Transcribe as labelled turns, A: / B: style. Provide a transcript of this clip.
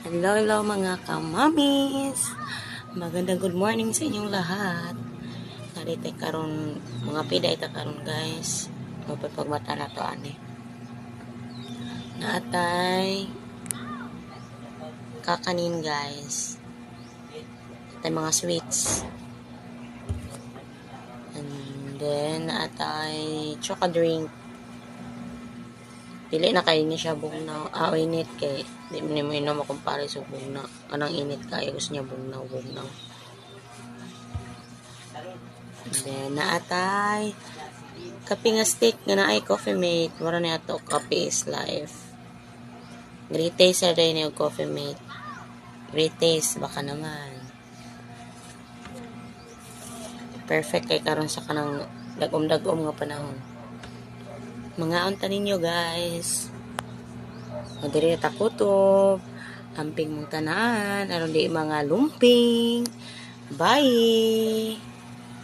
A: Hello, hello mga kamamis. Magandang good morning sa inyong lahat. Narito karon mga pida ita karon guys. Mapapagmata na to ani. Naatay kakanin guys. Naatay mga sweets. And then naatay choco drink. Dili na kayo ni siya bugnaw. Init kay di mo nimo ino makumpare sa bugnaw. Anang init kayo gusto niya bugnaw. Then naatay kape nga stick nga naay Coffee Mate. Mura na ato Coffee is life. Great taste sa rin yung Coffee Mate. Great taste baka naman. Perfect kay karon sa kanang dagom-dagom nga panahon. Mga unta ninyo guys. Madiri ta kutob. Amping mong tanan. Aron di mga lumping. Bye!